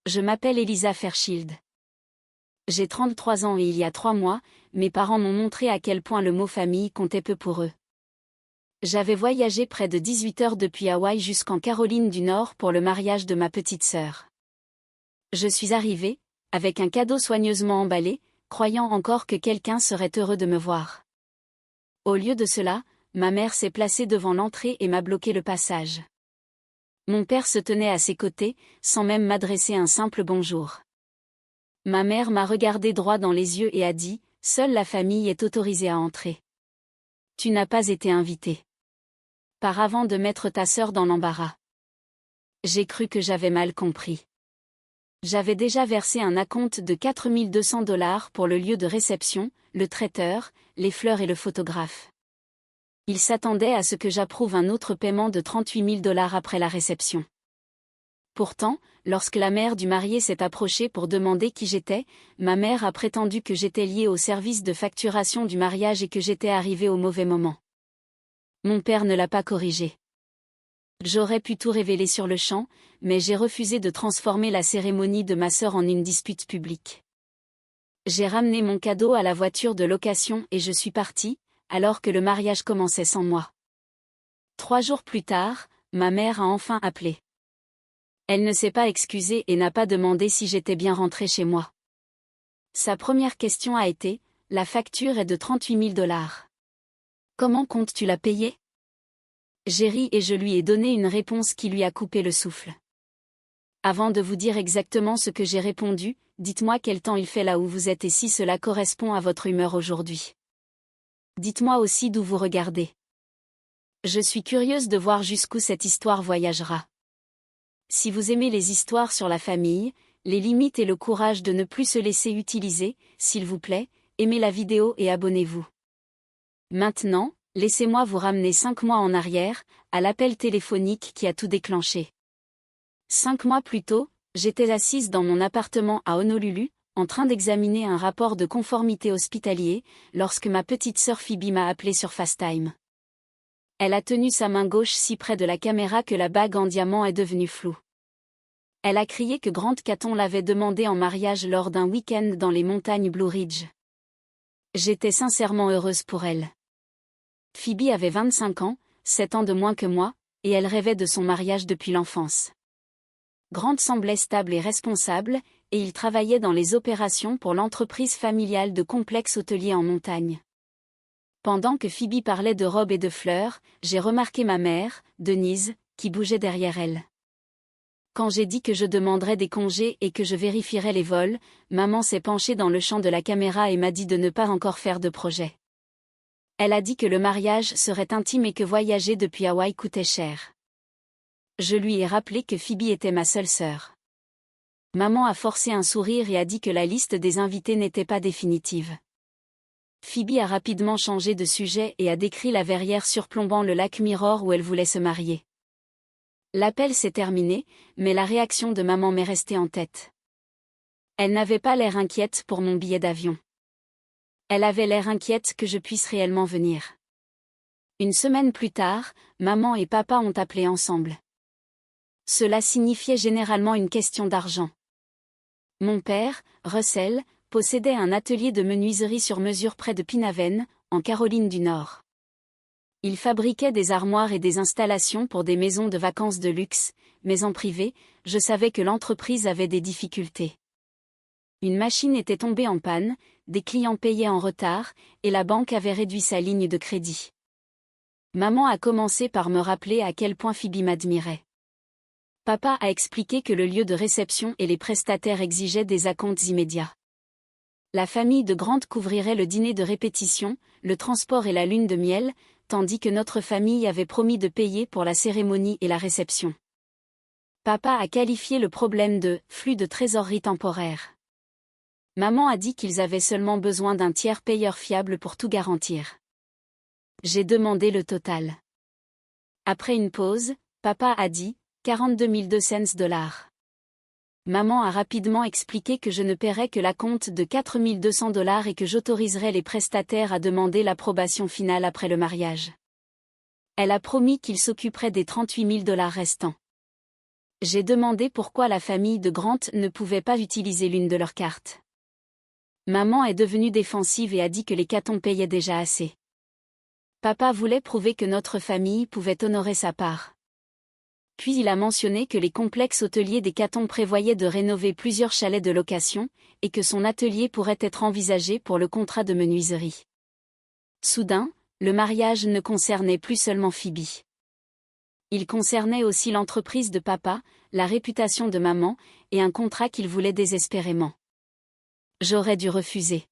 Je m'appelle Elisa Fairchild. J'ai 33 ans et il y a 3 mois, mes parents m'ont montré à quel point le mot famille comptait peu pour eux. J'avais voyagé près de 18 heures depuis Hawaï jusqu'en Caroline du Nord pour le mariage de ma petite sœur. Je suis arrivée, avec un cadeau soigneusement emballé, croyant encore que quelqu'un serait heureux de me voir. Au lieu de cela, ma mère s'est placée devant l'entrée et m'a bloqué le passage. Mon père se tenait à ses côtés, sans même m'adresser un simple bonjour. Ma mère m'a regardé droit dans les yeux et a dit, « Seule la famille est autorisée à entrer. Tu n'as pas été invité. Pars avant de mettre ta sœur dans l'embarras. » J'ai cru que j'avais mal compris. J'avais déjà versé un acompte de $4200 pour le lieu de réception, le traiteur, les fleurs et le photographe. Il s'attendait à ce que j'approuve un autre paiement de $38 000 après la réception. Pourtant, lorsque la mère du marié s'est approchée pour demander qui j'étais, ma mère a prétendu que j'étais liée au service de facturation du mariage et que j'étais arrivée au mauvais moment. Mon père ne l'a pas corrigé. J'aurais pu tout révéler sur le champ, mais j'ai refusé de transformer la cérémonie de ma sœur en une dispute publique. J'ai ramené mon cadeau à la voiture de location et je suis partie, alors que le mariage commençait sans moi. 3 jours plus tard, ma mère a enfin appelé. Elle ne s'est pas excusée et n'a pas demandé si j'étais bien rentrée chez moi. Sa première question a été, « La facture est de $38 000. Comment comptes-tu la payer ?» J'ai ri et je lui ai donné une réponse qui lui a coupé le souffle. Avant de vous dire exactement ce que j'ai répondu, dites-moi quel temps il fait là où vous êtes et si cela correspond à votre humeur aujourd'hui. Dites-moi aussi d'où vous regardez. Je suis curieuse de voir jusqu'où cette histoire voyagera. Si vous aimez les histoires sur la famille, les limites et le courage de ne plus se laisser utiliser, s'il vous plaît, aimez la vidéo et abonnez-vous. Maintenant, laissez-moi vous ramener 5 mois en arrière, à l'appel téléphonique qui a tout déclenché. 5 mois plus tôt, j'étais assise dans mon appartement à Honolulu, en train d'examiner un rapport de conformité hospitalier, lorsque ma petite sœur Phoebe m'a appelé sur FaceTime. Elle a tenu sa main gauche si près de la caméra que la bague en diamant est devenue floue. Elle a crié que Grant Caton l'avait demandé en mariage lors d'un week-end dans les montagnes Blue Ridge. J'étais sincèrement heureuse pour elle. Phoebe avait 25 ans, 7 ans de moins que moi, et elle rêvait de son mariage depuis l'enfance. Grant semblait stable et responsable, et il travaillait dans les opérations pour l'entreprise familiale de complexes hôteliers en montagne. Pendant que Phoebe parlait de robes et de fleurs, j'ai remarqué ma mère, Denise, qui bougeait derrière elle. Quand j'ai dit que je demanderais des congés et que je vérifierais les vols, maman s'est penchée dans le champ de la caméra et m'a dit de ne pas encore faire de projet. Elle a dit que le mariage serait intime et que voyager depuis Hawaï coûtait cher. Je lui ai rappelé que Phoebe était ma seule sœur. Maman a forcé un sourire et a dit que la liste des invités n'était pas définitive. Phoebe a rapidement changé de sujet et a décrit la verrière surplombant le lac Mirror où elle voulait se marier. L'appel s'est terminé, mais la réaction de maman m'est restée en tête. Elle n'avait pas l'air inquiète pour mon billet d'avion. Elle avait l'air inquiète que je puisse réellement venir. Une semaine plus tard, maman et papa ont appelé ensemble. Cela signifiait généralement une question d'argent. Mon père, Russell, possédait un atelier de menuiserie sur mesure près de Pinnaven, en Caroline du Nord. Il fabriquait des armoires et des installations pour des maisons de vacances de luxe, mais en privé, je savais que l'entreprise avait des difficultés. Une machine était tombée en panne, des clients payaient en retard, et la banque avait réduit sa ligne de crédit. Maman a commencé par me rappeler à quel point Phoebe m'admirait. Papa a expliqué que le lieu de réception et les prestataires exigeaient des acomptes immédiats. La famille de Grant couvrirait le dîner de répétition, le transport et la lune de miel, tandis que notre famille avait promis de payer pour la cérémonie et la réception. Papa a qualifié le problème de « flux de trésorerie temporaire ». Maman a dit qu'ils avaient seulement besoin d'un tiers payeur fiable pour tout garantir. J'ai demandé le total. Après une pause, papa a dit « 42 200 $. Maman a rapidement expliqué que je ne paierais que l'acompte de $4200 et que j'autoriserais les prestataires à demander l'approbation finale après le mariage. Elle a promis qu'ils s'occuperaient des $38 000 restants. J'ai demandé pourquoi la famille de Grant ne pouvait pas utiliser l'une de leurs cartes. Maman est devenue défensive et a dit que les Catton payaient déjà assez. Papa voulait prouver que notre famille pouvait honorer sa part. Puis il a mentionné que les complexes hôteliers des Catton prévoyaient de rénover plusieurs chalets de location, et que son atelier pourrait être envisagé pour le contrat de menuiserie. Soudain, le mariage ne concernait plus seulement Phoebe. Il concernait aussi l'entreprise de papa, la réputation de maman, et un contrat qu'il voulait désespérément. J'aurais dû refuser.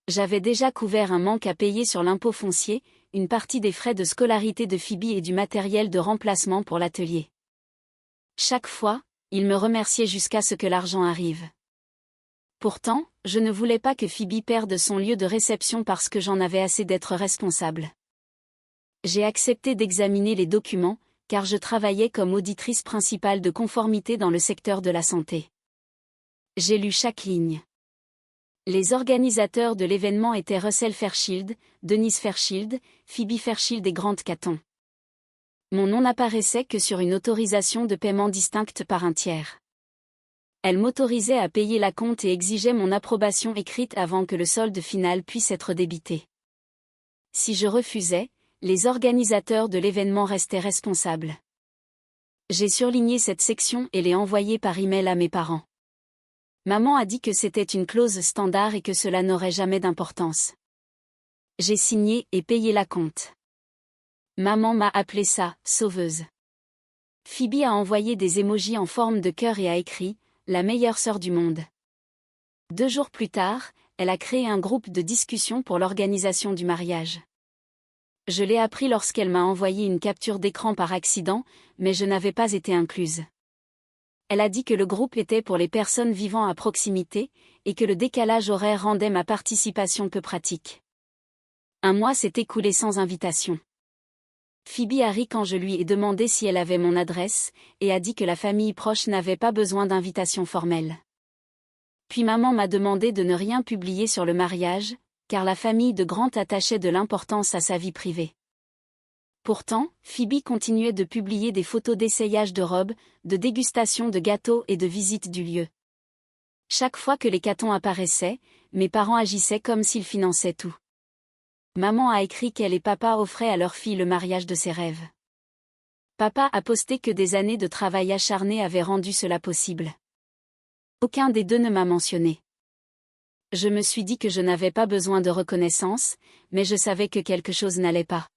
J'avais déjà couvert un manque à payer sur l'impôt foncier, une partie des frais de scolarité de Phoebe et du matériel de remplacement pour l'atelier. Chaque fois, il me remerciait jusqu'à ce que l'argent arrive. Pourtant, je ne voulais pas que Phoebe perde son lieu de réception parce que j'en avais assez d'être responsable. J'ai accepté d'examiner les documents, car je travaillais comme auditrice principale de conformité dans le secteur de la santé. J'ai lu chaque ligne. Les organisateurs de l'événement étaient Russell Fairchild, Denise Fairchild, Phoebe Fairchild et Grant Catton. Mon nom n'apparaissait que sur une autorisation de paiement distincte par un tiers. Elle m'autorisait à payer l'acompte et exigeait mon approbation écrite avant que le solde final puisse être débité. Si je refusais, les organisateurs de l'événement restaient responsables. J'ai surligné cette section et l'ai envoyée par email à mes parents. Maman a dit que c'était une clause standard et que cela n'aurait jamais d'importance. J'ai signé et payé l'acompte. Maman m'a appelé ça « sauveuse ». Phoebe a envoyé des émojis en forme de cœur et a écrit « la meilleure sœur du monde ». 2 jours plus tard, elle a créé un groupe de discussion pour l'organisation du mariage. Je l'ai appris lorsqu'elle m'a envoyé une capture d'écran par accident, mais je n'avais pas été incluse. Elle a dit que le groupe était pour les personnes vivant à proximité, et que le décalage horaire rendait ma participation peu pratique. 1 mois s'est écoulé sans invitation. Phoebe a ri quand je lui ai demandé si elle avait mon adresse, et a dit que la famille proche n'avait pas besoin d'invitation formelle. Puis maman m'a demandé de ne rien publier sur le mariage, car la famille de Grant attachait de l'importance à sa vie privée. Pourtant, Phoebe continuait de publier des photos d'essayage de robes, de dégustation de gâteaux et de visite du lieu. Chaque fois que les Catton apparaissaient, mes parents agissaient comme s'ils finançaient tout. Maman a écrit qu'elle et papa offraient à leur fille le mariage de ses rêves. Papa a posté que des années de travail acharné avaient rendu cela possible. Aucun des deux ne m'a mentionné. Je me suis dit que je n'avais pas besoin de reconnaissance, mais je savais que quelque chose n'allait pas.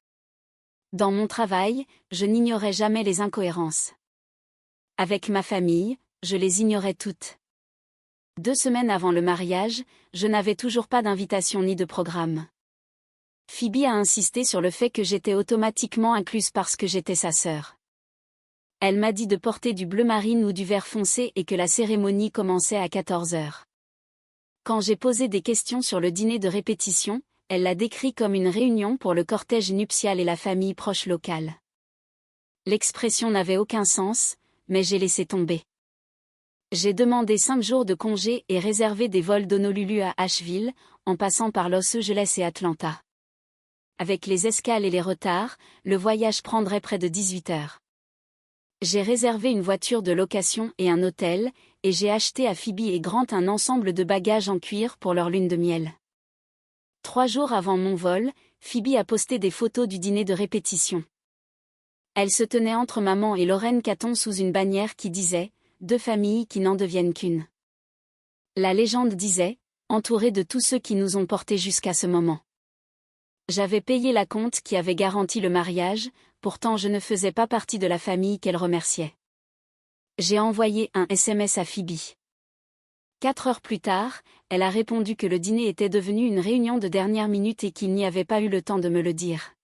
Dans mon travail, je n'ignorais jamais les incohérences. Avec ma famille, je les ignorais toutes. 2 semaines avant le mariage, je n'avais toujours pas d'invitation ni de programme. Phoebe a insisté sur le fait que j'étais automatiquement incluse parce que j'étais sa sœur. Elle m'a dit de porter du bleu marine ou du vert foncé et que la cérémonie commençait à 14 heures. Quand j'ai posé des questions sur le dîner de répétition, elle l'a décrit comme une réunion pour le cortège nuptial et la famille proche locale. L'expression n'avait aucun sens, mais j'ai laissé tomber. J'ai demandé 5 jours de congé et réservé des vols d'Honolulu à Asheville, en passant par Los Angeles et Atlanta. Avec les escales et les retards, le voyage prendrait près de 18 heures. J'ai réservé une voiture de location et un hôtel, et j'ai acheté à Phoebe et Grant un ensemble de bagages en cuir pour leur lune de miel. 3 jours avant mon vol, Phoebe a posté des photos du dîner de répétition. Elle se tenait entre maman et Lorraine Catton sous une bannière qui disait « 2 familles qui n'en deviennent qu'une ». La légende disait « entourée de tous ceux qui nous ont portés jusqu'à ce moment ». J'avais payé l'acompte qui avait garanti le mariage, pourtant je ne faisais pas partie de la famille qu'elle remerciait. J'ai envoyé un SMS à Phoebe. 4 heures plus tard, elle a répondu que le dîner était devenu une réunion de dernière minute et qu'il n'y avait pas eu le temps de me le dire.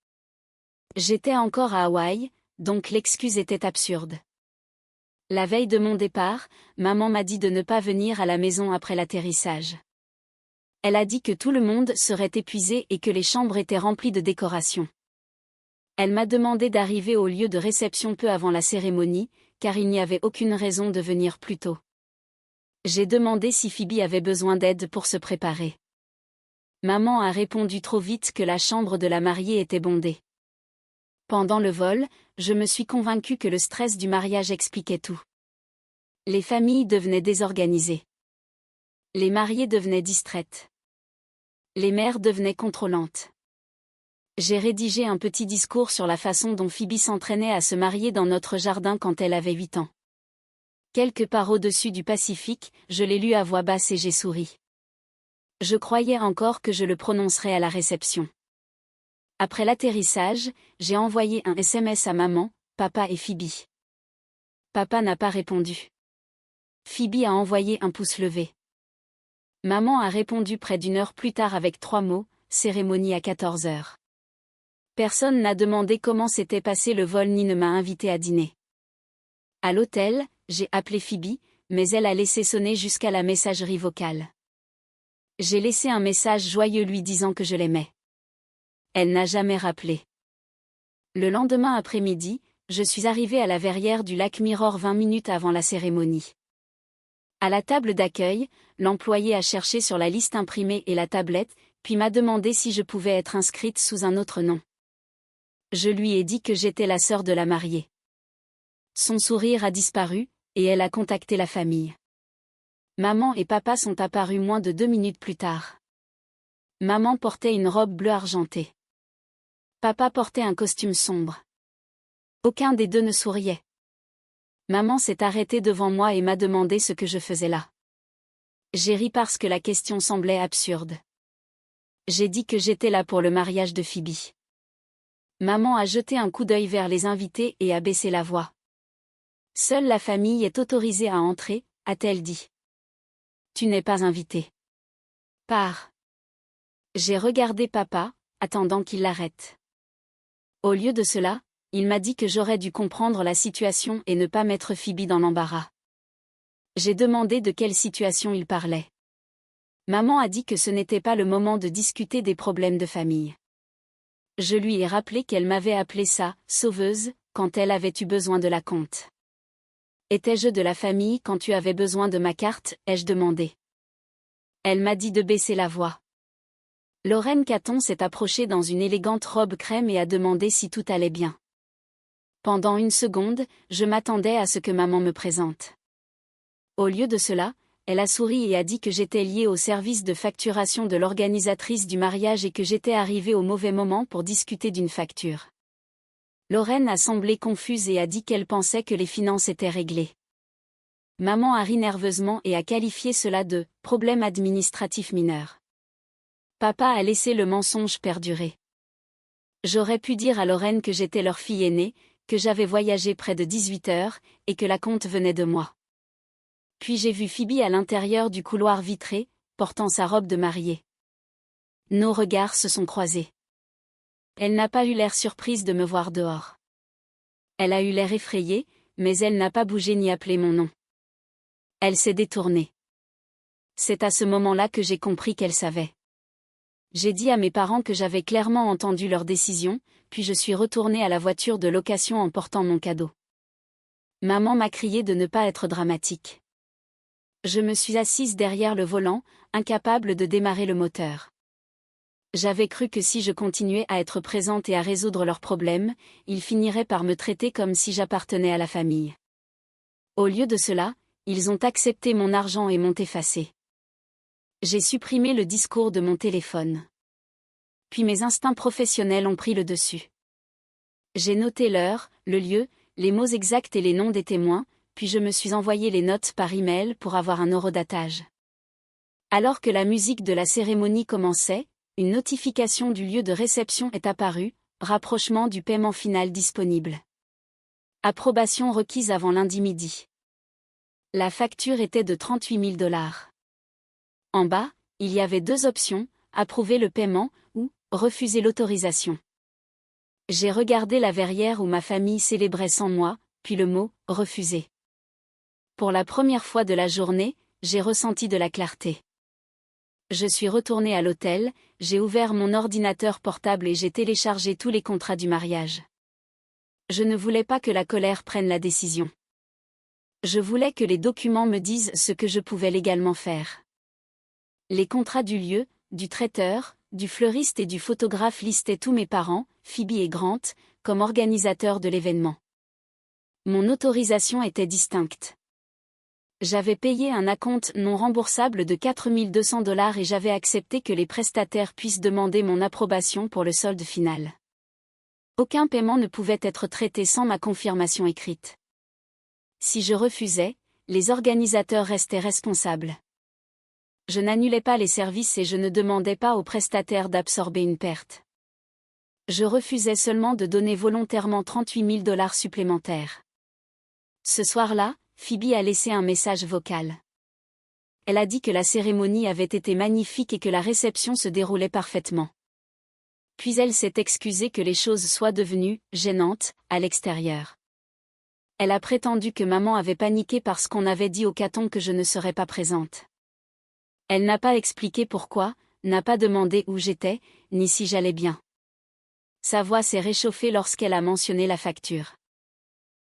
J'étais encore à Hawaï, donc l'excuse était absurde. La veille de mon départ, maman m'a dit de ne pas venir à la maison après l'atterrissage. Elle a dit que tout le monde serait épuisé et que les chambres étaient remplies de décorations. Elle m'a demandé d'arriver au lieu de réception peu avant la cérémonie, car il n'y avait aucune raison de venir plus tôt. J'ai demandé si Phoebe avait besoin d'aide pour se préparer. Maman a répondu trop vite que la chambre de la mariée était bondée. Pendant le vol, je me suis convaincue que le stress du mariage expliquait tout. Les familles devenaient désorganisées. Les mariées devenaient distraites. Les mères devenaient contrôlantes. J'ai rédigé un petit discours sur la façon dont Phoebe s'entraînait à se marier dans notre jardin quand elle avait 8 ans. Quelque part au-dessus du Pacifique, je l'ai lu à voix basse et j'ai souri. Je croyais encore que je le prononcerais à la réception. Après l'atterrissage, j'ai envoyé un SMS à maman, papa et Phoebe. Papa n'a pas répondu. Phoebe a envoyé un pouce levé. Maman a répondu près d'une heure plus tard avec 3 mots, cérémonie à 14 heures. Personne n'a demandé comment s'était passé le vol ni ne m'a invité à dîner. À l'hôtel, j'ai appelé Phoebe, mais elle a laissé sonner jusqu'à la messagerie vocale. J'ai laissé un message joyeux lui disant que je l'aimais. Elle n'a jamais rappelé. Le lendemain après-midi, je suis arrivée à la verrière du lac Mirror 20 minutes avant la cérémonie. À la table d'accueil, l'employé a cherché sur la liste imprimée et la tablette, puis m'a demandé si je pouvais être inscrite sous un autre nom. Je lui ai dit que j'étais la sœur de la mariée. Son sourire a disparu, et elle a contacté la famille. Maman et papa sont apparus moins de 2 minutes plus tard. Maman portait une robe bleu argentée. Papa portait un costume sombre. Aucun des deux ne souriait. Maman s'est arrêtée devant moi et m'a demandé ce que je faisais là. J'ai ri parce que la question semblait absurde. J'ai dit que j'étais là pour le mariage de Phoebe. Maman a jeté un coup d'œil vers les invités et a baissé la voix. Seule la famille est autorisée à entrer, a-t-elle dit. Tu n'es pas invité. Pars. J'ai regardé papa, attendant qu'il l'arrête. Au lieu de cela, il m'a dit que j'aurais dû comprendre la situation et ne pas mettre Phoebe dans l'embarras. J'ai demandé de quelle situation il parlait. Maman a dit que ce n'était pas le moment de discuter des problèmes de famille. Je lui ai rappelé qu'elle m'avait appelée sa « sauveuse » quand elle avait eu besoin de la compte. Étais-je de la famille quand tu avais besoin de ma carte, ai-je demandé. Elle m'a dit de baisser la voix. Lorraine Caton s'est approchée dans une élégante robe crème et a demandé si tout allait bien. Pendant une seconde, je m'attendais à ce que maman me présente. Au lieu de cela, elle a souri et a dit que j'étais liée au service de facturation de l'organisatrice du mariage et que j'étais arrivée au mauvais moment pour discuter d'une facture. Lorraine a semblé confuse et a dit qu'elle pensait que les finances étaient réglées. Maman a ri nerveusement et a qualifié cela de « problème administratif mineur ». Papa a laissé le mensonge perdurer. J'aurais pu dire à Lorraine que j'étais leur fille aînée, que j'avais voyagé près de 18 heures, et que la compte venait de moi. Puis j'ai vu Phoebe à l'intérieur du couloir vitré, portant sa robe de mariée. Nos regards se sont croisés. Elle n'a pas eu l'air surprise de me voir dehors. Elle a eu l'air effrayée, mais elle n'a pas bougé ni appelé mon nom. Elle s'est détournée. C'est à ce moment-là que j'ai compris qu'elle savait. J'ai dit à mes parents que j'avais clairement entendu leur décision, puis je suis retournée à la voiture de location en portant mon cadeau. Maman m'a crié de ne pas être dramatique. Je me suis assise derrière le volant, incapable de démarrer le moteur. J'avais cru que si je continuais à être présente et à résoudre leurs problèmes, ils finiraient par me traiter comme si j'appartenais à la famille. Au lieu de cela, ils ont accepté mon argent et m'ont effacé. J'ai supprimé le discours de mon téléphone. Puis mes instincts professionnels ont pris le dessus. J'ai noté l'heure, le lieu, les mots exacts et les noms des témoins, puis je me suis envoyé les notes par email pour avoir un horodatage. Alors que la musique de la cérémonie commençait, une notification du lieu de réception est apparue, rapprochement du paiement final disponible. Approbation requise avant lundi midi. La facture était de 38 000 $. En bas, il y avait 2 options, approuver le paiement ou refuser l'autorisation. J'ai regardé la verrière où ma famille célébrait sans moi, puis le mot « refuser ». Pour la première fois de la journée, j'ai ressenti de la clarté. Je suis retournée à l'hôtel, j'ai ouvert mon ordinateur portable et j'ai téléchargé tous les contrats du mariage. Je ne voulais pas que la colère prenne la décision. Je voulais que les documents me disent ce que je pouvais légalement faire. Les contrats du lieu, du traiteur, du fleuriste et du photographe listaient tous mes parents, Phoebe et Grant, comme organisateur de l'événement. Mon autorisation était distincte. J'avais payé un acompte non remboursable de 4 200 $ et j'avais accepté que les prestataires puissent demander mon approbation pour le solde final. Aucun paiement ne pouvait être traité sans ma confirmation écrite. Si je refusais, les organisateurs restaient responsables. Je n'annulais pas les services et je ne demandais pas aux prestataires d'absorber une perte. Je refusais seulement de donner volontairement 38 000 $ supplémentaires. Ce soir-là, Phoebe a laissé un message vocal. Elle a dit que la cérémonie avait été magnifique et que la réception se déroulait parfaitement. Puis elle s'est excusée que les choses soient devenues gênantes à l'extérieur. Elle a prétendu que maman avait paniqué parce qu'on avait dit au Caton que je ne serais pas présente. Elle n'a pas expliqué pourquoi, n'a pas demandé où j'étais, ni si j'allais bien. Sa voix s'est réchauffée lorsqu'elle a mentionné la facture.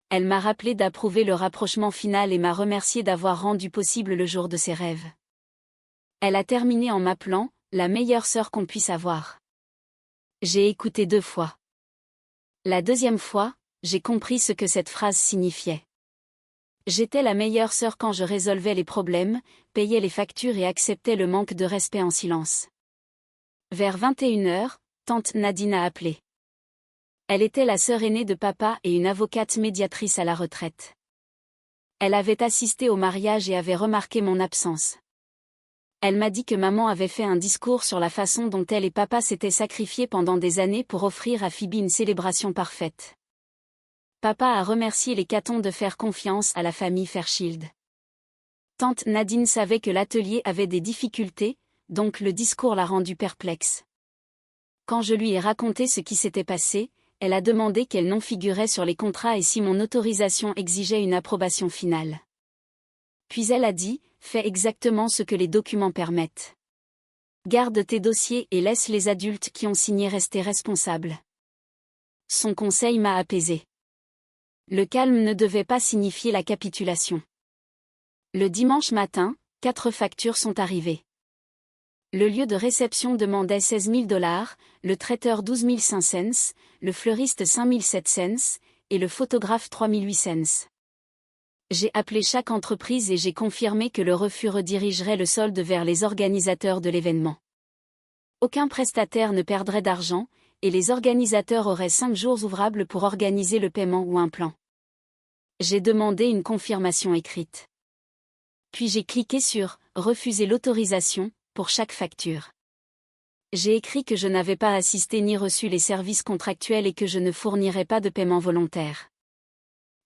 Elle m'a rappelé d'approuver le rapprochement final et m'a remercié d'avoir rendu possible le jour de ses rêves. Elle a terminé en m'appelant « la meilleure sœur qu'on puisse avoir ». J'ai écouté 2 fois. La deuxième fois, j'ai compris ce que cette phrase signifiait. J'étais la meilleure sœur quand je résolvais les problèmes, payais les factures et acceptais le manque de respect en silence. Vers 21h, tante Nadine a appelé. Elle était la sœur aînée de papa et une avocate médiatrice à la retraite. Elle avait assisté au mariage et avait remarqué mon absence. Elle m'a dit que maman avait fait un discours sur la façon dont elle et papa s'étaient sacrifiés pendant des années pour offrir à Phoebe une célébration parfaite. Papa a remercié les Catons de faire confiance à la famille Fairchild. Tante Nadine savait que l'atelier avait des difficultés, donc le discours l'a rendue perplexe. Quand je lui ai raconté ce qui s'était passé, elle a demandé quel nom figurait sur les contrats et si mon autorisation exigeait une approbation finale. Puis elle a dit, fais exactement ce que les documents permettent. Garde tes dossiers et laisse les adultes qui ont signé rester responsables. Son conseil m'a apaisé. Le calme ne devait pas signifier la capitulation. Le dimanche matin, 4 factures sont arrivées. Le lieu de réception demandait 16 000 $, le traiteur 12 500 cents, le fleuriste 5 700 cents, et le photographe 3 800 cents. J'ai appelé chaque entreprise et j'ai confirmé que le refus redirigerait le solde vers les organisateurs de l'événement. Aucun prestataire ne perdrait d'argent, et les organisateurs auraient 5 jours ouvrables pour organiser le paiement ou un plan. J'ai demandé une confirmation écrite. Puis j'ai cliqué sur « Refuser l'autorisation » pour chaque facture. J'ai écrit que je n'avais pas assisté ni reçu les services contractuels et que je ne fournirais pas de paiement volontaire.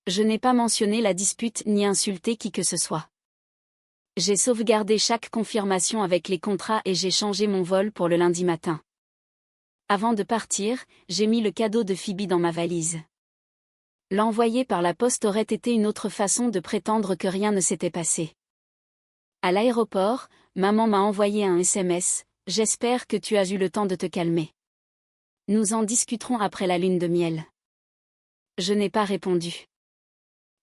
Je n'ai pas mentionné la dispute ni insulté qui que ce soit. J'ai sauvegardé chaque confirmation avec les contrats et j'ai changé mon vol pour le lundi matin. Avant de partir, j'ai mis le cadeau de Phoebe dans ma valise. L'envoyer par la poste aurait été une autre façon de prétendre que rien ne s'était passé. À l'aéroport, maman m'a envoyé un SMS, « J'espère que tu as eu le temps de te calmer. Nous en discuterons après la lune de miel. » Je n'ai pas répondu.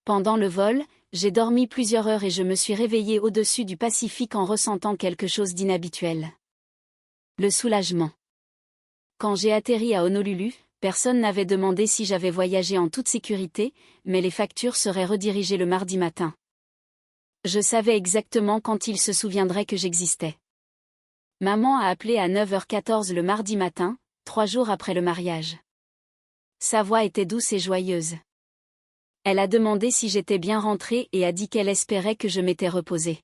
Pendant le vol, j'ai dormi plusieurs heures et je me suis réveillée au-dessus du Pacifique en ressentant quelque chose d'inhabituel. Le soulagement. Quand j'ai atterri à Honolulu, personne n'avait demandé si j'avais voyagé en toute sécurité, mais les factures seraient redirigées le mardi matin. Je savais exactement quand il se souviendrait que j'existais. Maman a appelé à 9h14 le mardi matin, 3 jours après le mariage. Sa voix était douce et joyeuse. Elle a demandé si j'étais bien rentrée et a dit qu'elle espérait que je m'étais reposée.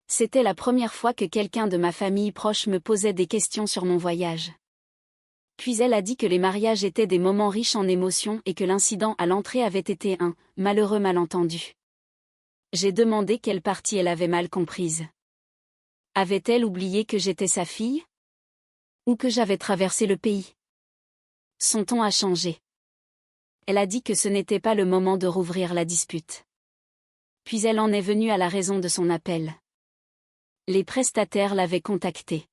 C'était la première fois que quelqu'un de ma famille proche me posait des questions sur mon voyage. Puis elle a dit que les mariages étaient des moments riches en émotions et que l'incident à l'entrée avait été un malheureux malentendu. J'ai demandé quelle partie elle avait mal comprise. Avait-elle oublié que j'étais sa fille? Ou que j'avais traversé le pays? Son ton a changé. Elle a dit que ce n'était pas le moment de rouvrir la dispute. Puis elle en est venue à la raison de son appel. Les prestataires l'avaient contactée.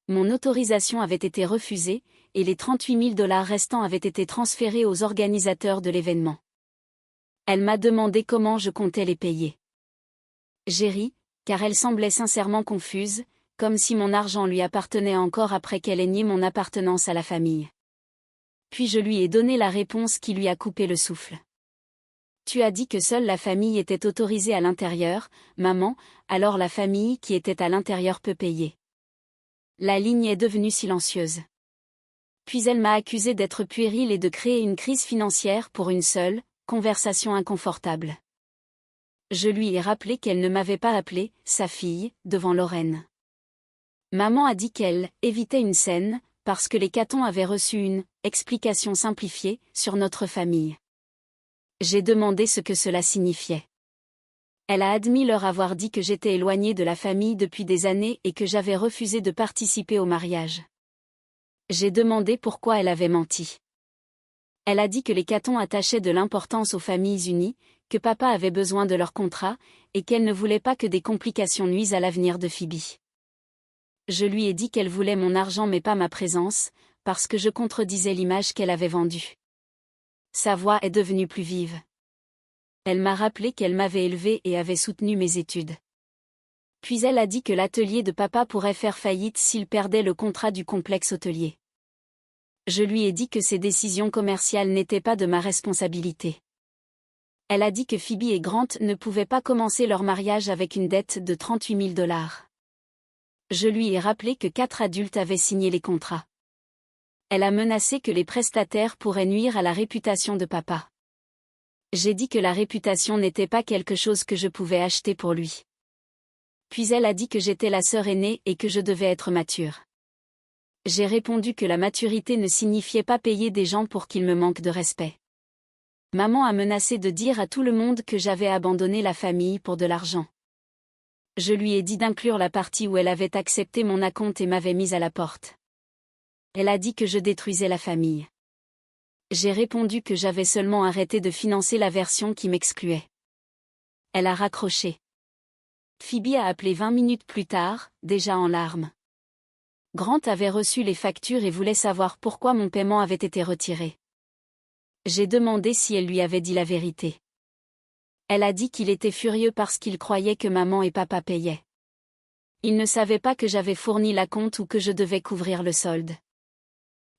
Mon autorisation avait été refusée, et les 38 000 $ restants avaient été transférés aux organisateurs de l'événement. Elle m'a demandé comment je comptais les payer. J'ai ri, car elle semblait sincèrement confuse, comme si mon argent lui appartenait encore après qu'elle ait nié mon appartenance à la famille. Puis je lui ai donné la réponse qui lui a coupé le souffle. Tu as dit que seule la famille était autorisée à l'intérieur, maman, alors la famille qui était à l'intérieur peut payer. La ligne est devenue silencieuse. Puis elle m'a accusé d'être puérile et de créer une crise financière pour une seule conversation inconfortable. Je lui ai rappelé qu'elle ne m'avait pas appelé sa fille devant Lorraine. Maman a dit qu'elle évitait une scène parce que les Catons avaient reçu une explication simplifiée sur notre famille. J'ai demandé ce que cela signifiait. Elle a admis leur avoir dit que j'étais éloignée de la famille depuis des années et que j'avais refusé de participer au mariage. J'ai demandé pourquoi elle avait menti. Elle a dit que les Catons attachaient de l'importance aux familles unies, que papa avait besoin de leur contrat, et qu'elle ne voulait pas que des complications nuisent à l'avenir de Phoebe. Je lui ai dit qu'elle voulait mon argent mais pas ma présence, parce que je contredisais l'image qu'elle avait vendue. Sa voix est devenue plus vive. Elle m'a rappelé qu'elle m'avait élevée et avait soutenu mes études. Puis elle a dit que l'atelier de papa pourrait faire faillite s'il perdait le contrat du complexe hôtelier. Je lui ai dit que ces décisions commerciales n'étaient pas de ma responsabilité. Elle a dit que Phoebe et Grant ne pouvaient pas commencer leur mariage avec une dette de 38 000 $. Je lui ai rappelé que 4 adultes avaient signé les contrats. Elle a menacé que les prestataires pourraient nuire à la réputation de papa. J'ai dit que la réputation n'était pas quelque chose que je pouvais acheter pour lui. Puis elle a dit que j'étais la sœur aînée et que je devais être mature. J'ai répondu que la maturité ne signifiait pas payer des gens pour qu'ils me manquent de respect. Maman a menacé de dire à tout le monde que j'avais abandonné la famille pour de l'argent. Je lui ai dit d'inclure la partie où elle avait accepté mon acompte et m'avait mise à la porte. Elle a dit que je détruisais la famille. J'ai répondu que j'avais seulement arrêté de financer la version qui m'excluait. Elle a raccroché. Phoebe a appelé 20 minutes plus tard, déjà en larmes. Grant avait reçu les factures et voulait savoir pourquoi mon paiement avait été retiré. J'ai demandé si elle lui avait dit la vérité. Elle a dit qu'il était furieux parce qu'il croyait que maman et papa payaient. Il ne savait pas que j'avais fourni l'acompte ou que je devais couvrir le solde.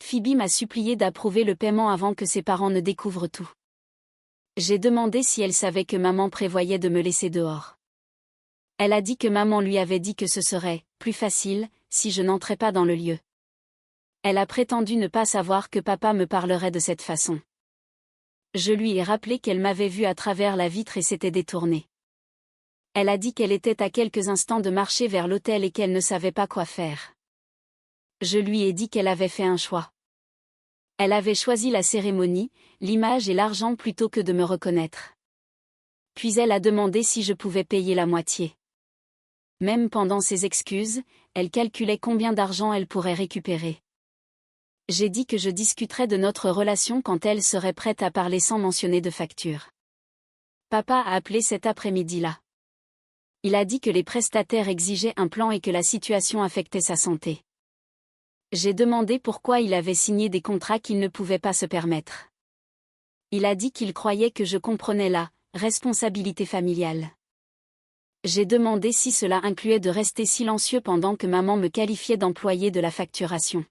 Phoebe m'a supplié d'approuver le paiement avant que ses parents ne découvrent tout. J'ai demandé si elle savait que maman prévoyait de me laisser dehors. Elle a dit que maman lui avait dit que ce serait plus facile si je n'entrais pas dans le lieu. Elle a prétendu ne pas savoir que papa me parlerait de cette façon. Je lui ai rappelé qu'elle m'avait vu à travers la vitre et s'était détournée. Elle a dit qu'elle était à quelques instants de marcher vers l'hôtel et qu'elle ne savait pas quoi faire. Je lui ai dit qu'elle avait fait un choix. Elle avait choisi la cérémonie, l'image et l'argent plutôt que de me reconnaître. Puis elle a demandé si je pouvais payer la moitié. Même pendant ses excuses, elle calculait combien d'argent elle pourrait récupérer. J'ai dit que je discuterais de notre relation quand elle serait prête à parler sans mentionner de facture. Papa a appelé cet après-midi-là. Il a dit que les prestataires exigeaient un plan et que la situation affectait sa santé. J'ai demandé pourquoi il avait signé des contrats qu'il ne pouvait pas se permettre. Il a dit qu'il croyait que je comprenais la responsabilité familiale. J'ai demandé si cela incluait de rester silencieux pendant que maman me qualifiait d'employé de la facturation.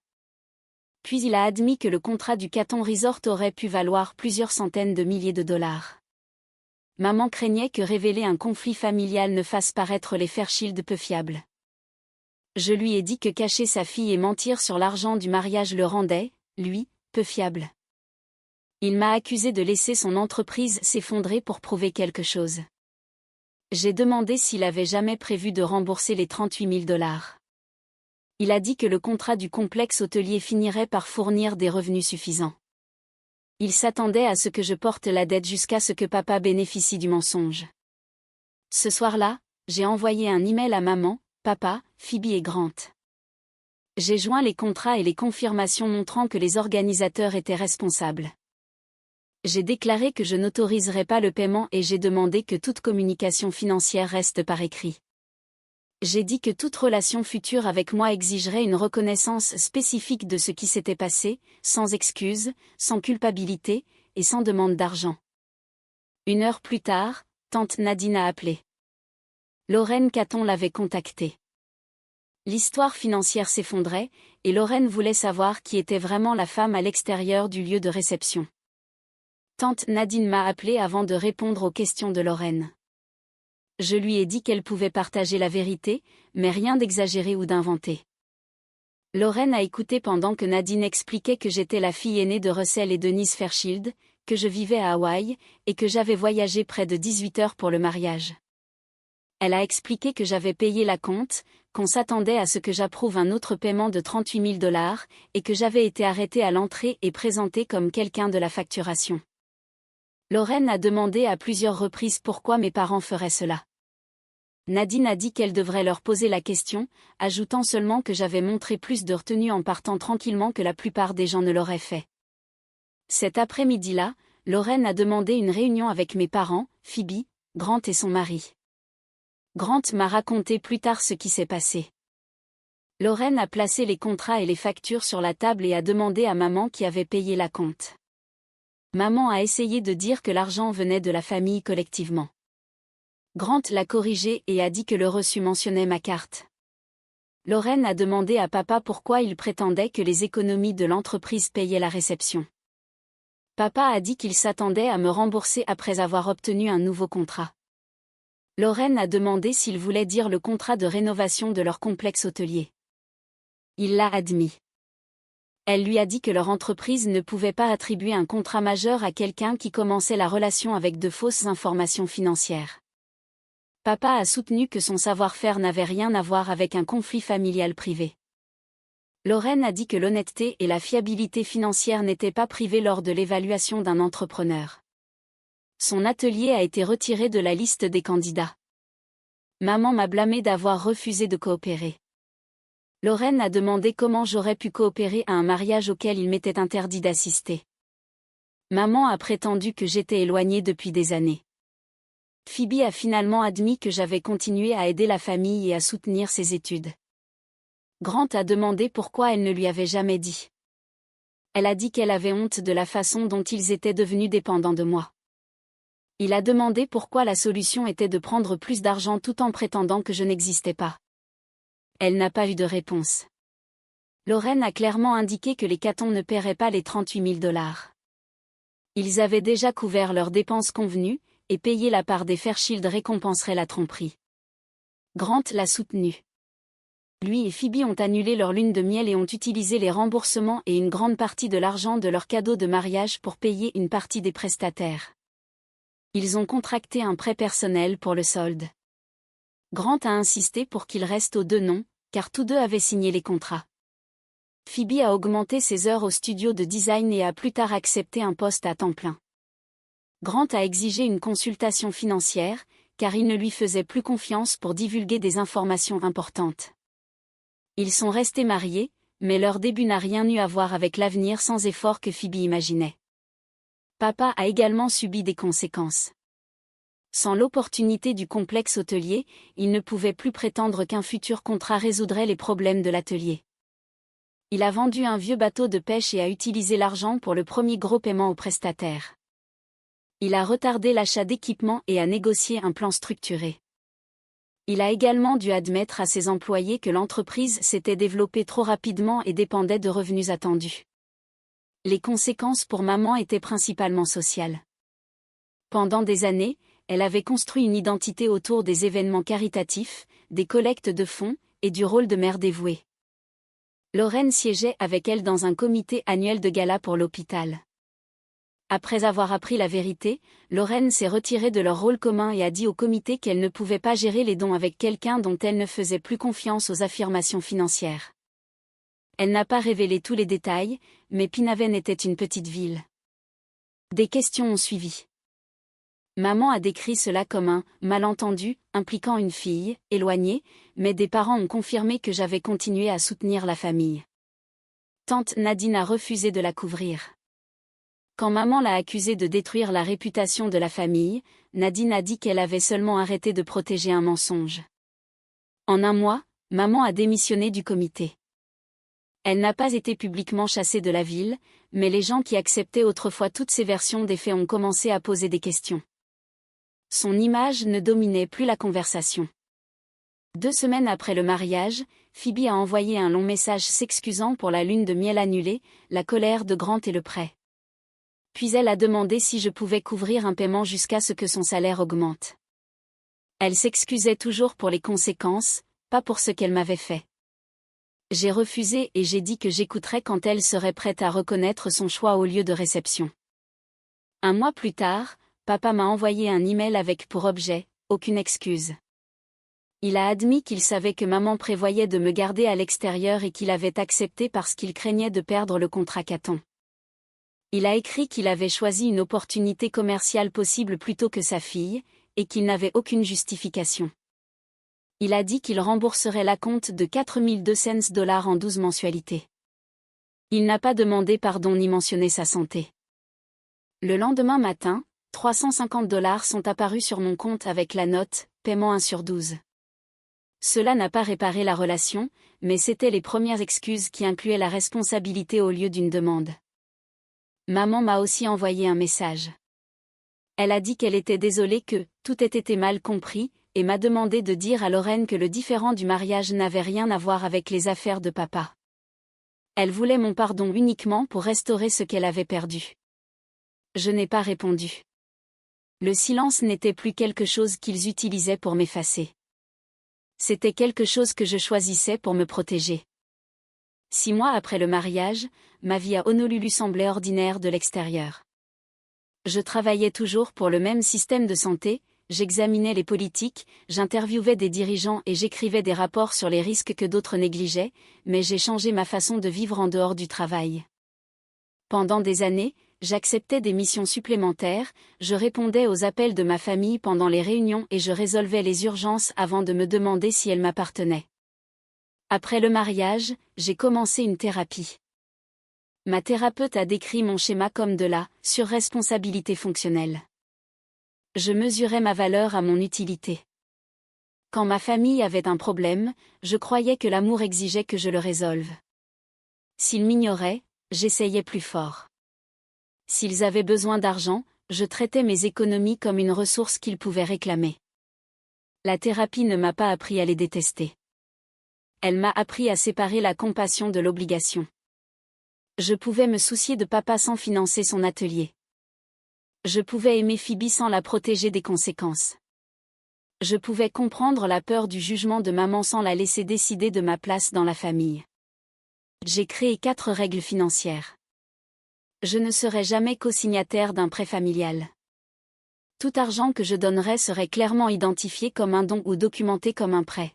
Puis il a admis que le contrat du Caton Resort aurait pu valoir plusieurs centaines de milliers de $. Maman craignait que révéler un conflit familial ne fasse paraître les Fairchild peu fiables. Je lui ai dit que cacher sa fille et mentir sur l'argent du mariage le rendait, lui, peu fiable. Il m'a accusé de laisser son entreprise s'effondrer pour prouver quelque chose. J'ai demandé s'il avait jamais prévu de rembourser les 38 000 $. Il a dit que le contrat du complexe hôtelier finirait par fournir des revenus suffisants. Il s'attendait à ce que je porte la dette jusqu'à ce que papa bénéficie du mensonge. Ce soir-là, j'ai envoyé un email à maman, papa, Phoebe et Grant. J'ai joint les contrats et les confirmations montrant que les organisateurs étaient responsables. J'ai déclaré que je n'autoriserais pas le paiement et j'ai demandé que toute communication financière reste par écrit. J'ai dit que toute relation future avec moi exigerait une reconnaissance spécifique de ce qui s'était passé, sans excuse, sans culpabilité, et sans demande d'argent. 1 heure plus tard, tante Nadine a appelé. Lorraine Caton l'avait contactée. L'histoire financière s'effondrait, et Lorraine voulait savoir qui était vraiment la femme à l'extérieur du lieu de réception. Tante Nadine m'a appelé avant de répondre aux questions de Lorraine. Je lui ai dit qu'elle pouvait partager la vérité, mais rien d'exagéré ou d'inventé. Lorraine a écouté pendant que Nadine expliquait que j'étais la fille aînée de Russell et Denise Fairchild, que je vivais à Hawaï, et que j'avais voyagé près de 18 heures pour le mariage. Elle a expliqué que j'avais payé l'acompte, qu'on s'attendait à ce que j'approuve un autre paiement de 38 000 $, et que j'avais été arrêtée à l'entrée et présentée comme quelqu'un de la facturation. Lorraine a demandé à plusieurs reprises pourquoi mes parents feraient cela. Nadine a dit qu'elle devrait leur poser la question, ajoutant seulement que j'avais montré plus de retenue en partant tranquillement que la plupart des gens ne l'auraient fait. Cet après-midi-là, Lorraine a demandé une réunion avec mes parents, Phoebe, Grant et son mari. Grant m'a raconté plus tard ce qui s'est passé. Lorraine a placé les contrats et les factures sur la table et a demandé à maman qui avait payé l'acompte. Maman a essayé de dire que l'argent venait de la famille collectivement. Grant l'a corrigé et a dit que le reçu mentionnait ma carte. Lorraine a demandé à papa pourquoi il prétendait que les économies de l'entreprise payaient la réception. Papa a dit qu'il s'attendait à me rembourser après avoir obtenu un nouveau contrat. Lorraine a demandé s'il voulait dire le contrat de rénovation de leur complexe hôtelier. Il l'a admis. Elle lui a dit que leur entreprise ne pouvait pas attribuer un contrat majeur à quelqu'un qui commençait la relation avec de fausses informations financières. Papa a soutenu que son savoir-faire n'avait rien à voir avec un conflit familial privé. Lorraine a dit que l'honnêteté et la fiabilité financière n'étaient pas privées lors de l'évaluation d'un entrepreneur. Son atelier a été retiré de la liste des candidats. Maman m'a blâmé d'avoir refusé de coopérer. Lorraine a demandé comment j'aurais pu coopérer à un mariage auquel il m'était interdit d'assister. Maman a prétendu que j'étais éloignée depuis des années. Phoebe a finalement admis que j'avais continué à aider la famille et à soutenir ses études. Grant a demandé pourquoi elle ne lui avait jamais dit. Elle a dit qu'elle avait honte de la façon dont ils étaient devenus dépendants de moi. Il a demandé pourquoi la solution était de prendre plus d'argent tout en prétendant que je n'existais pas. Elle n'a pas eu de réponse. Lorraine a clairement indiqué que les Catons ne paieraient pas les 38 000 $. Ils avaient déjà couvert leurs dépenses convenues, et payer la part des Fairchild récompenserait la tromperie. Grant l'a soutenu. Lui et Phoebe ont annulé leur lune de miel et ont utilisé les remboursements et une grande partie de l'argent de leur cadeau de mariage pour payer une partie des prestataires. Ils ont contracté un prêt personnel pour le solde. Grant a insisté pour qu'il reste aux deux noms, car tous deux avaient signé les contrats. Phoebe a augmenté ses heures au studio de design et a plus tard accepté un poste à temps plein. Grant a exigé une consultation financière, car il ne lui faisait plus confiance pour divulguer des informations importantes. Ils sont restés mariés, mais leur début n'a rien eu à voir avec l'avenir sans effort que Phoebe imaginait. Papa a également subi des conséquences. Sans l'opportunité du complexe hôtelier, il ne pouvait plus prétendre qu'un futur contrat résoudrait les problèmes de l'atelier. Il a vendu un vieux bateau de pêche et a utilisé l'argent pour le premier gros paiement aux prestataires. Il a retardé l'achat d'équipements et a négocié un plan structuré. Il a également dû admettre à ses employés que l'entreprise s'était développée trop rapidement et dépendait de revenus attendus. Les conséquences pour maman étaient principalement sociales. Pendant des années, elle avait construit une identité autour des événements caritatifs, des collectes de fonds, et du rôle de mère dévouée. Lorraine siégeait avec elle dans un comité annuel de gala pour l'hôpital. Après avoir appris la vérité, Lorraine s'est retirée de leur rôle commun et a dit au comité qu'elle ne pouvait pas gérer les dons avec quelqu'un dont elle ne faisait plus confiance aux affirmations financières. Elle n'a pas révélé tous les détails, mais Pinaven était une petite ville. Des questions ont suivi. Maman a décrit cela comme un « malentendu » impliquant une fille, éloignée, mais des parents ont confirmé que j'avais continué à soutenir la famille. Tante Nadine a refusé de la couvrir. Quand maman l'a accusée de détruire la réputation de la famille, Nadine a dit qu'elle avait seulement arrêté de protéger un mensonge. En un mois, maman a démissionné du comité. Elle n'a pas été publiquement chassée de la ville, mais les gens qui acceptaient autrefois toutes ces versions des faits ont commencé à poser des questions. Son image ne dominait plus la conversation. 2 semaines après le mariage, Phoebe a envoyé un long message s'excusant pour la lune de miel annulée, la colère de Grant et le prêt. Puis elle a demandé si je pouvais couvrir un paiement jusqu'à ce que son salaire augmente. Elle s'excusait toujours pour les conséquences, pas pour ce qu'elle m'avait fait. J'ai refusé et j'ai dit que j'écouterais quand elle serait prête à reconnaître son choix au lieu de réception. Un mois plus tard, papa m'a envoyé un email avec pour objet « Aucune excuse ». Il a admis qu'il savait que maman prévoyait de me garder à l'extérieur et qu'il avait accepté parce qu'il craignait de perdre le contrat Caton. Il a écrit qu'il avait choisi une opportunité commerciale possible plutôt que sa fille, et qu'il n'avait aucune justification. Il a dit qu'il rembourserait l'acompte de $4,200 en 12 mensualités. Il n'a pas demandé pardon ni mentionné sa santé. Le lendemain matin, $350 sont apparus sur mon compte avec la note « Paiement 1/12 ». Cela n'a pas réparé la relation, mais c'était les premières excuses qui incluaient la responsabilité au lieu d'une demande. Maman m'a aussi envoyé un message. Elle a dit qu'elle était désolée que tout ait été mal compris, et m'a demandé de dire à Lorraine que le différend du mariage n'avait rien à voir avec les affaires de papa. Elle voulait mon pardon uniquement pour restaurer ce qu'elle avait perdu. Je n'ai pas répondu. Le silence n'était plus quelque chose qu'ils utilisaient pour m'effacer. C'était quelque chose que je choisissais pour me protéger. 6 mois après le mariage, ma vie à Honolulu semblait ordinaire de l'extérieur. Je travaillais toujours pour le même système de santé, j'examinais les politiques, j'interviewais des dirigeants et j'écrivais des rapports sur les risques que d'autres négligeaient, mais j'ai changé ma façon de vivre en dehors du travail. Pendant des années, j'acceptais des missions supplémentaires, je répondais aux appels de ma famille pendant les réunions et je résolvais les urgences avant de me demander si elles m'appartenaient. Après le mariage, j'ai commencé une thérapie. Ma thérapeute a décrit mon schéma comme de la surresponsabilité fonctionnelle. Je mesurais ma valeur à mon utilité. Quand ma famille avait un problème, je croyais que l'amour exigeait que je le résolve. S'ils m'ignoraient, j'essayais plus fort. S'ils avaient besoin d'argent, je traitais mes économies comme une ressource qu'ils pouvaient réclamer. La thérapie ne m'a pas appris à les détester. Elle m'a appris à séparer la compassion de l'obligation. Je pouvais me soucier de papa sans financer son atelier. Je pouvais aimer Phoebe sans la protéger des conséquences. Je pouvais comprendre la peur du jugement de maman sans la laisser décider de ma place dans la famille. J'ai créé 4 règles financières. Je ne serai jamais co-signataire d'un prêt familial. Tout argent que je donnerai serait clairement identifié comme un don ou documenté comme un prêt.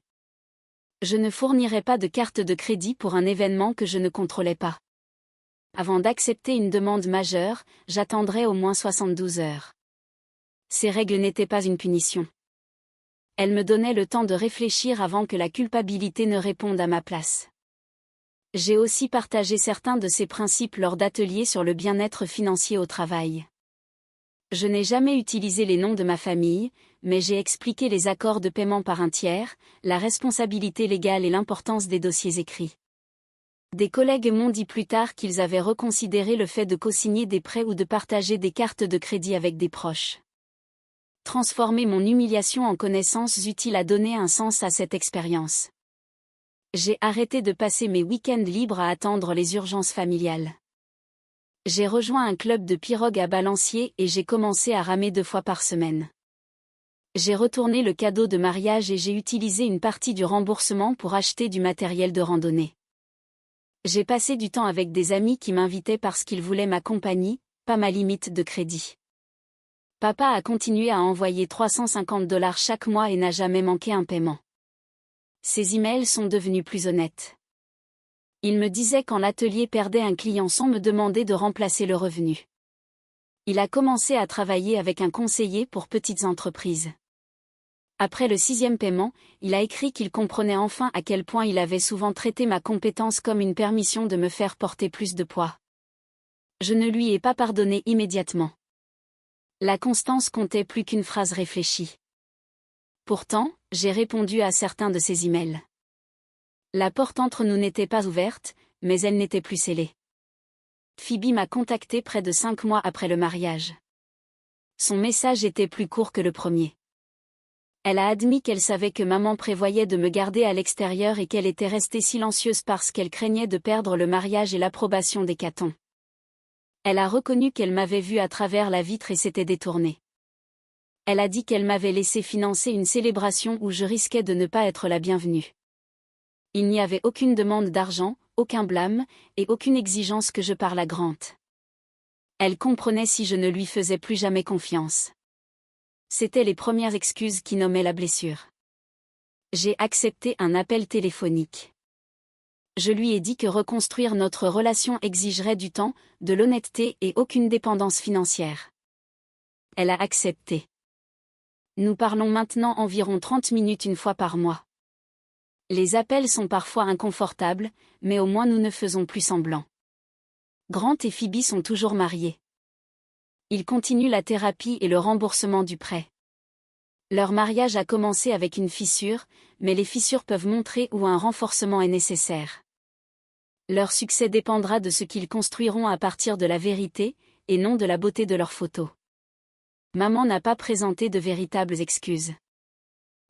Je ne fournirai pas de carte de crédit pour un événement que je ne contrôlais pas. Avant d'accepter une demande majeure, j'attendrai au moins 72 heures. Ces règles n'étaient pas une punition. Elles me donnaient le temps de réfléchir avant que la culpabilité ne réponde à ma place. J'ai aussi partagé certains de ces principes lors d'ateliers sur le bien-être financier au travail. Je n'ai jamais utilisé les noms de ma famille, mais j'ai expliqué les accords de paiement par un tiers, la responsabilité légale et l'importance des dossiers écrits. Des collègues m'ont dit plus tard qu'ils avaient reconsidéré le fait de co-signer des prêts ou de partager des cartes de crédit avec des proches. Transformer mon humiliation en connaissances utiles a donné un sens à cette expérience. J'ai arrêté de passer mes week-ends libres à attendre les urgences familiales. J'ai rejoint un club de pirogue à Balancier et j'ai commencé à ramer 2 fois par semaine. J'ai retourné le cadeau de mariage et j'ai utilisé une partie du remboursement pour acheter du matériel de randonnée. J'ai passé du temps avec des amis qui m'invitaient parce qu'ils voulaient ma compagnie, pas ma limite de crédit. Papa a continué à envoyer $350 chaque mois et n'a jamais manqué un paiement. Ses emails sont devenus plus honnêtes. Il me disait quand l'atelier perdait un client sans me demander de remplacer le revenu. Il a commencé à travailler avec un conseiller pour petites entreprises. Après le 6e paiement, il a écrit qu'il comprenait enfin à quel point il avait souvent traité ma compétence comme une permission de me faire porter plus de poids. Je ne lui ai pas pardonné immédiatement. La constance comptait plus qu'une phrase réfléchie. Pourtant, j'ai répondu à certains de ses emails. La porte entre nous n'était pas ouverte, mais elle n'était plus scellée. Phoebe m'a contacté près de 5 mois après le mariage. Son message était plus court que le premier. Elle a admis qu'elle savait que maman prévoyait de me garder à l'extérieur et qu'elle était restée silencieuse parce qu'elle craignait de perdre le mariage et l'approbation des Catons. Elle a reconnu qu'elle m'avait vue à travers la vitre et s'était détournée. Elle a dit qu'elle m'avait laissé financer une célébration où je risquais de ne pas être la bienvenue. Il n'y avait aucune demande d'argent, aucun blâme, et aucune exigence que je parle à Grant. Elle comprenait si je ne lui faisais plus jamais confiance. C'étaient les premières excuses qui nommaient la blessure. J'ai accepté un appel téléphonique. Je lui ai dit que reconstruire notre relation exigerait du temps, de l'honnêteté et aucune dépendance financière. Elle a accepté. Nous parlons maintenant environ 30 minutes une fois par mois. Les appels sont parfois inconfortables, mais au moins nous ne faisons plus semblant. Grant et Phoebe sont toujours mariés. Ils continuent la thérapie et le remboursement du prêt. Leur mariage a commencé avec une fissure, mais les fissures peuvent montrer où un renforcement est nécessaire. Leur succès dépendra de ce qu'ils construiront à partir de la vérité, et non de la beauté de leurs photos. Maman n'a pas présenté de véritables excuses.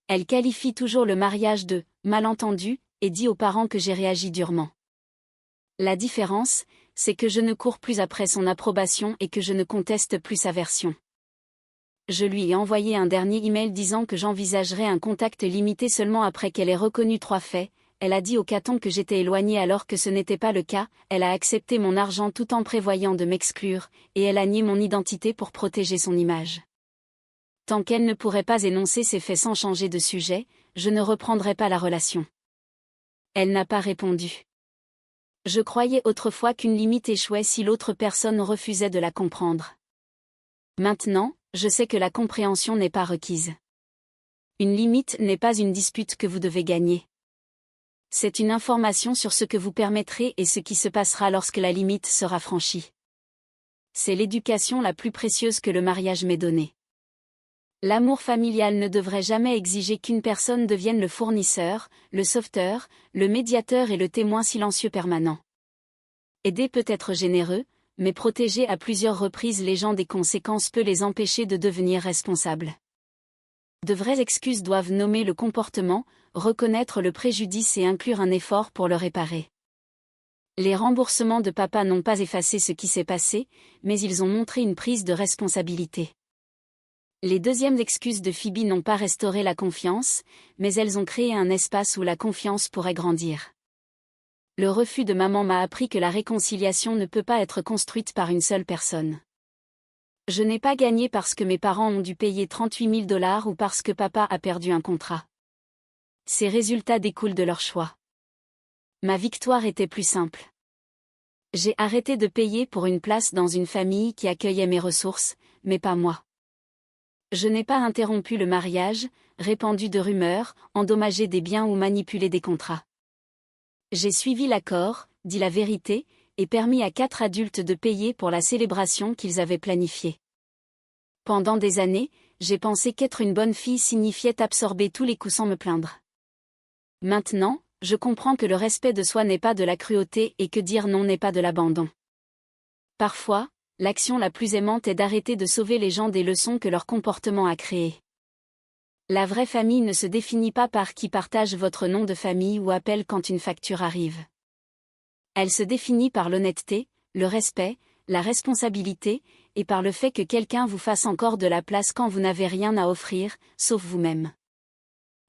Elle qualifie toujours le mariage de « malentendu » et dit aux parents que j'ai réagi durement. La différence, c'est que je ne cours plus après son approbation et que je ne conteste plus sa version. Je lui ai envoyé un dernier email disant que j'envisagerais un contact limité seulement après qu'elle ait reconnu 3 faits. Elle a dit aux Catons que j'étais éloignée alors que ce n'était pas le cas, elle a accepté mon argent tout en prévoyant de m'exclure, et elle a nié mon identité pour protéger son image. Tant qu'elle ne pourrait pas énoncer ces faits sans changer de sujet, je ne reprendrai pas la relation. Elle n'a pas répondu. Je croyais autrefois qu'une limite échouait si l'autre personne refusait de la comprendre. Maintenant, je sais que la compréhension n'est pas requise. Une limite n'est pas une dispute que vous devez gagner. C'est une information sur ce que vous permettrez et ce qui se passera lorsque la limite sera franchie. C'est l'éducation la plus précieuse que le mariage m'ait donnée. L'amour familial ne devrait jamais exiger qu'une personne devienne le fournisseur, le sauveteur, le médiateur et le témoin silencieux permanent. Aider peut être généreux, mais protéger à plusieurs reprises les gens des conséquences peut les empêcher de devenir responsables. De vraies excuses doivent nommer le comportement, reconnaître le préjudice et inclure un effort pour le réparer. Les remboursements de papa n'ont pas effacé ce qui s'est passé, mais ils ont montré une prise de responsabilité. Les deuxièmes excuses de Phoebe n'ont pas restauré la confiance, mais elles ont créé un espace où la confiance pourrait grandir. Le refus de maman m'a appris que la réconciliation ne peut pas être construite par une seule personne. Je n'ai pas gagné parce que mes parents ont dû payer 38 000 $ ou parce que papa a perdu un contrat. Ces résultats découlent de leur choix. Ma victoire était plus simple. J'ai arrêté de payer pour une place dans une famille qui accueillait mes ressources, mais pas moi. Je n'ai pas interrompu le mariage, répandu de rumeurs, endommagé des biens ou manipulé des contrats. J'ai suivi l'accord, dit la vérité, et permis à 4 adultes de payer pour la célébration qu'ils avaient planifiée. Pendant des années, j'ai pensé qu'être une bonne fille signifiait absorber tous les coups sans me plaindre. Maintenant, je comprends que le respect de soi n'est pas de la cruauté et que dire non n'est pas de l'abandon. Parfois, l'action la plus aimante est d'arrêter de sauver les gens des leçons que leur comportement a créées. La vraie famille ne se définit pas par qui partage votre nom de famille ou appelle quand une facture arrive. Elle se définit par l'honnêteté, le respect, la responsabilité, et par le fait que quelqu'un vous fasse encore de la place quand vous n'avez rien à offrir, sauf vous-même.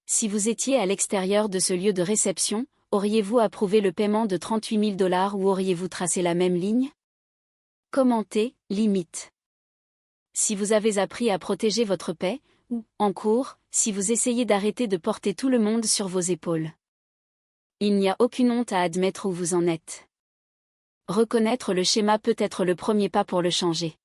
Si vous étiez à l'extérieur de ce lieu de réception, auriez-vous approuvé le paiement de 38 000 $ ou auriez-vous tracé la même ligne? Commentez, limite. Si vous avez appris à protéger votre paix, ou, en cours, si vous essayez d'arrêter de porter tout le monde sur vos épaules. Il n'y a aucune honte à admettre où vous en êtes. Reconnaître le schéma peut être le premier pas pour le changer.